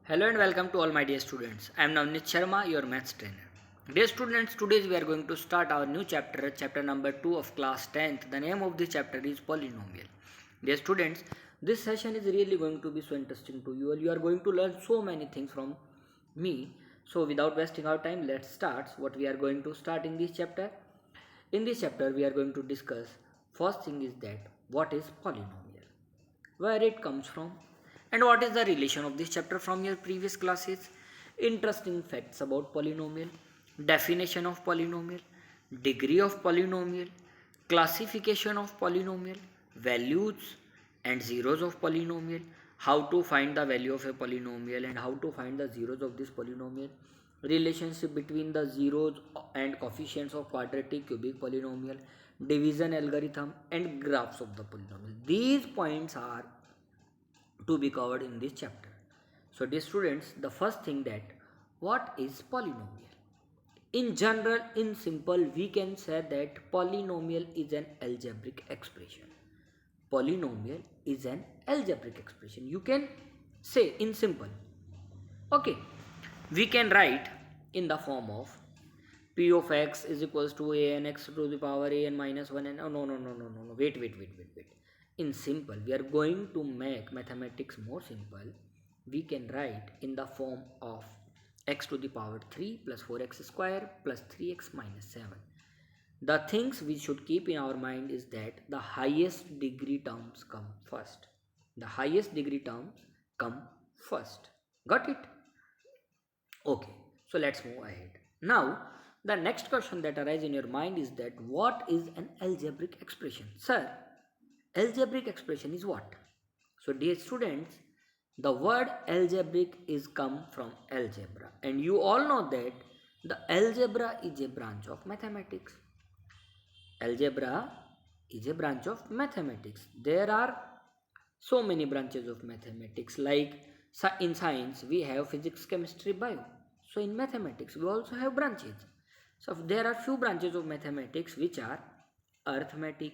Hello and welcome to all my dear students. I am Navneet Sharma, your maths trainer. Dear students, today we are going to start our new chapter, chapter number 2 of class 10th. The name of this chapter is polynomial. Dear students, this session is really going to be so interesting to you. You are going to learn so many things from me. So without wasting our time, let's start what we are going to start in this chapter. In this chapter, we are going to discuss first thing is that what is polynomial, where it comes from, and what is the relation of this chapter from your previous classes, interesting facts about polynomial, definition of polynomial, degree of polynomial, classification of polynomial, values and zeros of polynomial, how to find the value of a polynomial and how to find the zeros of this polynomial, relationship between the zeros and coefficients of quadratic cubic polynomial, division algorithm and graphs of the polynomial. These points are to be covered in this chapter. So dear students, the first thing that what is polynomial? In general, in simple, we can say that polynomial is an algebraic expression. Polynomial is an algebraic expression. You can say in simple. Okay, we can write in the form of p of x is equals to a n x to the power a n minus 1 and no. Wait. In simple, we are going to make mathematics more simple. We can write in the form of x to the power 3 plus 4x square plus 3x minus 7. The things we should keep in our mind is that the highest degree terms come first. The highest degree terms come first. Got it? Okay, so let's move ahead. Now, the next question that arises in your mind is that what is an algebraic expression? Sir, algebraic expression is what? So, dear students, the word algebraic is come from algebra, and you all know that the algebra is a branch of mathematics. Algebra is a branch of mathematics. There are so many branches of mathematics, like in science we have physics, chemistry, bio. So in mathematics we also have branches. So there are few branches of mathematics which are arithmetic,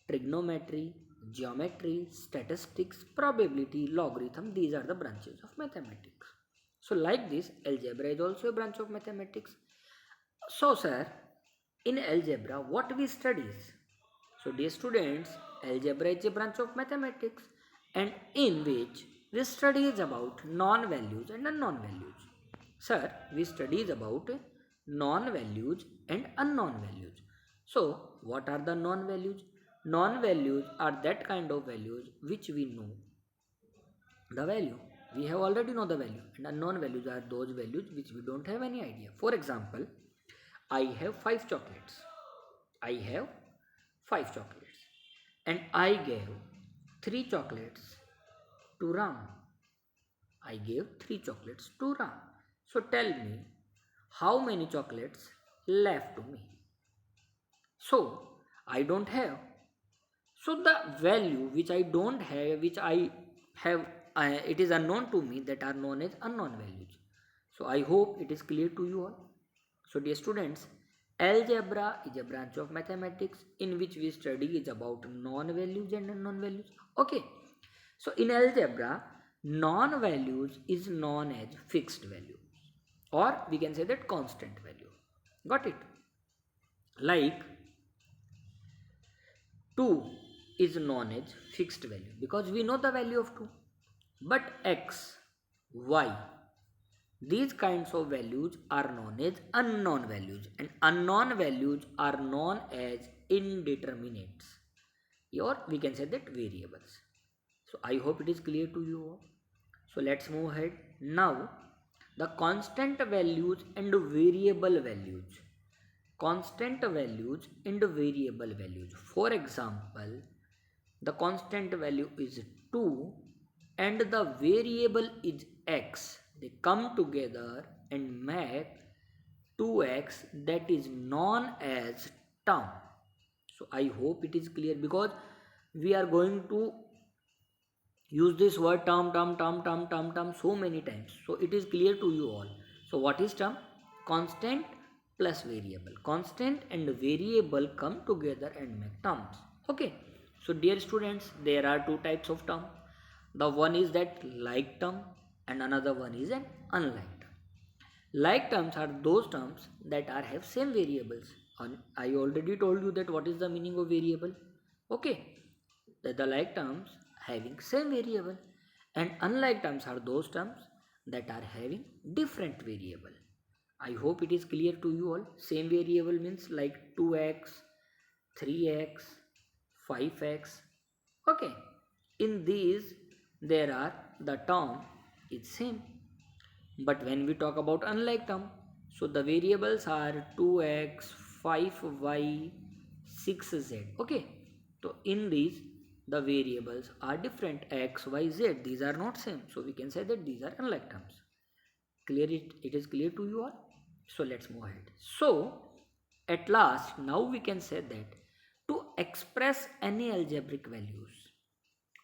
trigonometry, geometry, statistics, probability, logarithm. These are the branches of mathematics. So like this, algebra is also a branch of mathematics. So sir, in algebra what we studies? So dear students, algebra is a branch of mathematics and in which we studies about non-values and unknown values. Sir, we studies about non-values and unknown values. So what are the non-values? Non-values are that kind of values which we know the value. We have already know the value, and unknown values are those values which we don't have any idea. For example, I have 5 chocolates. I have 5 chocolates, and I gave 3 chocolates to Ram. I gave 3 chocolates to Ram. So tell me, how many chocolates left to me? So I don't have. So the value which I don't have, which I have, it is unknown to me, that are known as unknown values. So I hope it is clear to you all. So dear students, algebra is a branch of mathematics in which we study is about non-values and unknown values. Okay. So in algebra, non-values is known as fixed value, or we can say that constant value. Got it? Like 2 is known as fixed value because we know the value of 2. But x, y, these kinds of values are known as unknown values, and unknown values are known as indeterminates, or we can say that variables. So I hope it is clear to you all. So let's move ahead. Now the constant values and variable values. Constant values and variable values. For example, the constant value is 2 and the variable is x. They come together and make 2x, that is known as term. So I hope it is clear because we are going to use this word term so many times. So it is clear to you all. So what is term? Constant plus variable. Constant and variable come together and make terms. Okay. So dear students, there are two types of term. The one is that like term and another one is an unlike term. Like terms are those terms that are have same variables. And I already told you that what is the meaning of variable. Okay, the like terms having same variable, and unlike terms are those terms that are having different variable. I hope it is clear to you all. Same variable means like 2x, 3x, 5x. Okay, in these there are the term is same. But when we talk about unlike term, so the variables are 2x, 5y, 6z. Okay, so in these the variables are different, x, y, z. These are not same, so we can say that these are unlike terms. Clear it is clear to you all. So let's move ahead. So at last now we can say that to express any algebraic values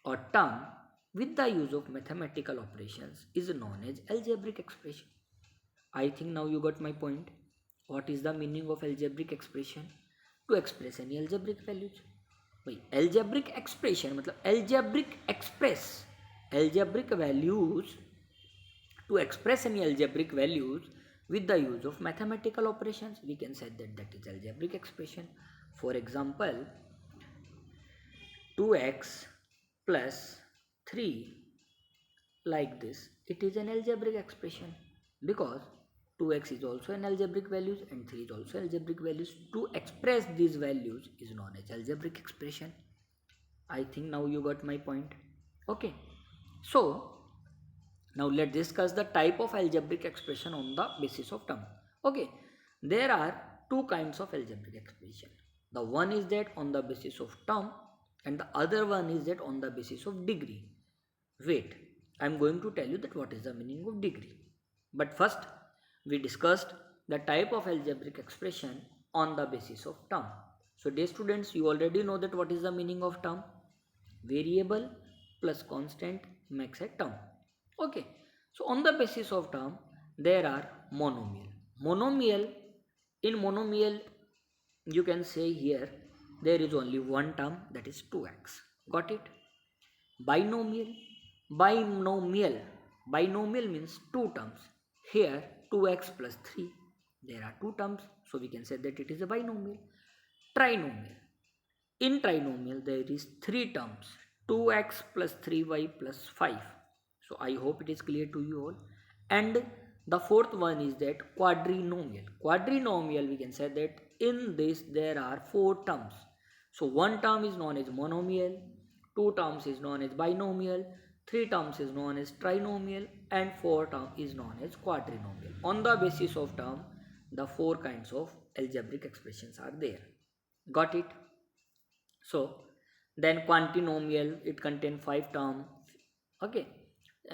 or term with the use of mathematical operations is known as algebraic expression. I think now you got my point. What is the meaning of algebraic expression? To express any algebraic values. भाई algebraic expression मतलब algebraic express algebraic values, to express any algebraic values with the use of mathematical operations. We can say that that is algebraic expression. For example, 2x plus 3 like this, it is an algebraic expression because 2x is also an algebraic values and 3 is also algebraic values. To express these values is known as algebraic expression. I think now you got my point. Okay, so now let's discuss the type of algebraic expression on the basis of term. Okay, there are two kinds of algebraic expression. The one is that on the basis of term and the other one is that on the basis of degree. Wait, I am going to tell you that what is the meaning of degree. But first, we discussed the type of algebraic expression on the basis of term. So dear students, you already know that what is the meaning of term. Variable plus constant makes a term. Okay, so on the basis of term, there are monomial. In monomial, you can say here, there is only one term, that is 2x. Got it? Binomial. Binomial means two terms. Here 2x plus 3. There are two terms, so we can say that it is a binomial. Trinomial. In trinomial there is three terms, 2x plus 3y plus 5. So I hope it is clear to you all. And the fourth one is that quadrinomial. Quadrinomial, we can say that in this there are four terms. So one term is known as monomial, two terms is known as binomial, three terms is known as trinomial, and four term is known as quadrinomial. On the basis of term, the four kinds of algebraic expressions are there. Got it? So then quantinomial, it contains five terms. Okay,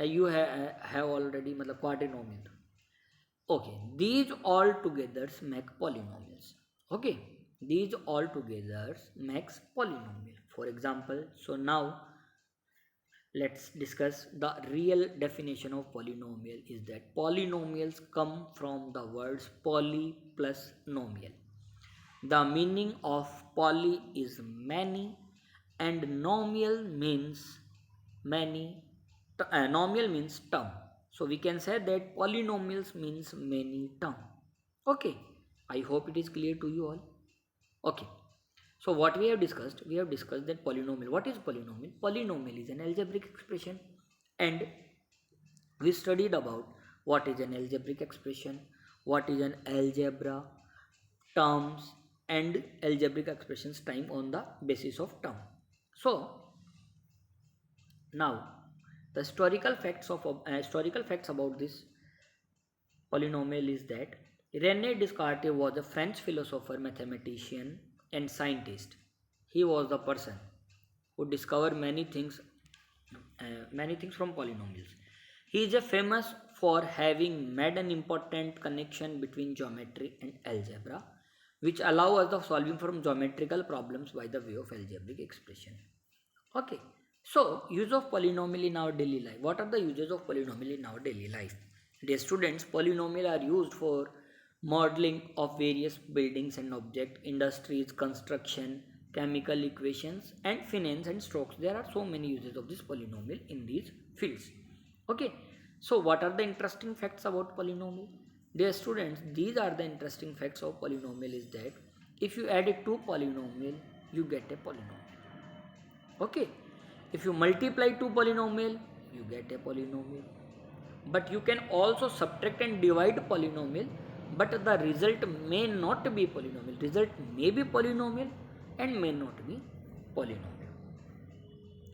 you have already मतलब quadrinomial. Okay, these all together make polynomials. Okay, these all together makes polynomial. For example, so now let's discuss the real definition of polynomial. Is that polynomials come from the words poly plus nomial. The meaning of poly is many and nomial means many. Nomial means term. So we can say that polynomials means many term. Okay, I hope it is clear to you all. Okay, so what we have discussed that polynomial. What is polynomial? Polynomial is an algebraic expression, and we studied about what is an algebraic expression, what is an algebra, terms, and algebraic expressions time on the basis of term. So now the historical facts about this polynomial is that René Descartes was a French philosopher, mathematician, and scientist. He was the person who discovered many things from polynomials. He is famous for having made an important connection between geometry and algebra, which allow us the solving from geometrical problems by the way of algebraic expression. Okay, so use of polynomial in our daily life. What are the uses of polynomial in our daily life? Dear students, polynomial are used for modeling of various buildings and objects, industries, construction, chemical equations, and finance and stocks. There are so many uses of this polynomial in these fields. Okay, So what are the interesting facts about polynomial? Dear students, these are the interesting facts of polynomial is that if you add it to polynomial, you get a polynomial. Okay, if you multiply two polynomial, you get a polynomial. But you can also subtract and divide polynomial, but the result may not be polynomial. Result may be polynomial and may not be polynomial.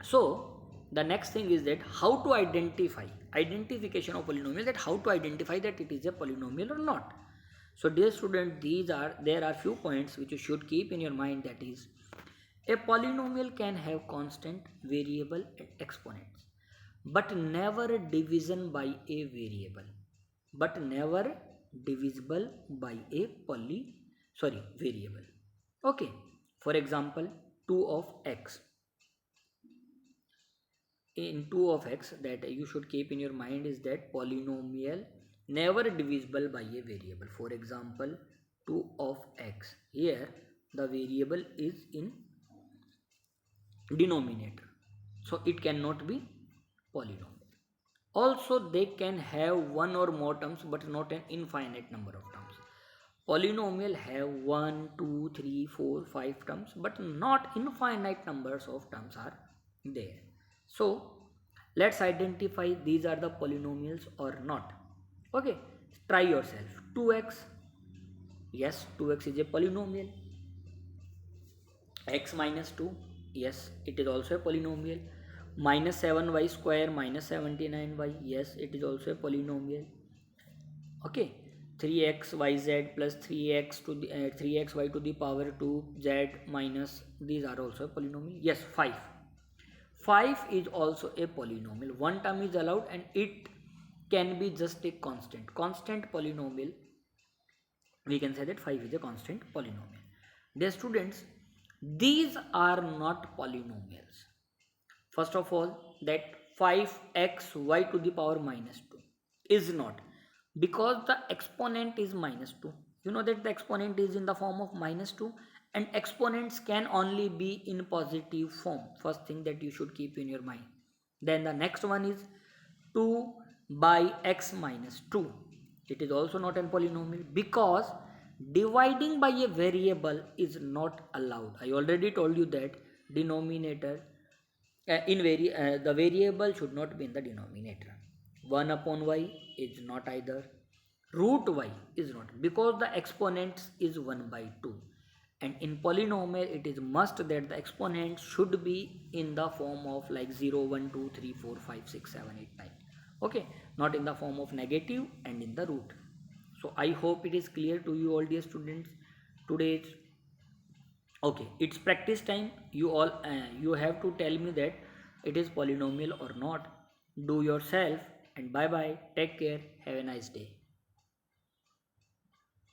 So the next thing is that how to identification of polynomial, that how to identify that it is a polynomial or not. So dear student, there are few points which you should keep in your mind, that is, a polynomial can have constant, variable and exponents, but never division by a variable, but never divisible by a variable. Okay, for example, 2 of x. In 2 of x, that you should keep in your mind is that polynomial never divisible by a variable. For example, 2 of x, here the variable is in denominator, so it cannot be polynomial. Also they can have one or more terms but not an infinite number of terms. Polynomial have 1, 2, 3, 4, 5 terms, but not infinite numbers of terms are there. So let's identify these are the polynomials or not. Okay, try yourself. 2x, yes, 2x is a polynomial. X minus 2, yes, it is also a polynomial. Minus 7y square minus 79y, yes, it is also a polynomial. Okay, 3xyz plus 3xy to the power 2z minus, these are also a polynomial. Yes, 5 is also a polynomial. One term is allowed and it can be just a constant polynomial. We can say that 5 is a constant polynomial. Dear students, these are not polynomials. First of all, that 5xy to the power minus 2 is not, because the exponent is minus 2. You know that the exponent is in the form of minus 2 and exponents can only be in positive form. First thing that you should keep in your mind. Then the next one is 2 by x minus 2. It is also not a polynomial because dividing by a variable is not allowed. I already told you that denominator the variable should not be in the denominator. 1 upon y is not either. Root y is not, because the exponents is 1 by 2. And in polynomial it is must that the exponent should be in the form of like 0, 1, 2, 3, 4, 5, 6, 7, 8, 9. Okay, not in the form of negative and in the root. So I hope it is clear to you all, dear students. Today's okay, it's practice time. You all you have to tell me that it is polynomial or not. Do yourself, and bye bye, take care, have a nice day.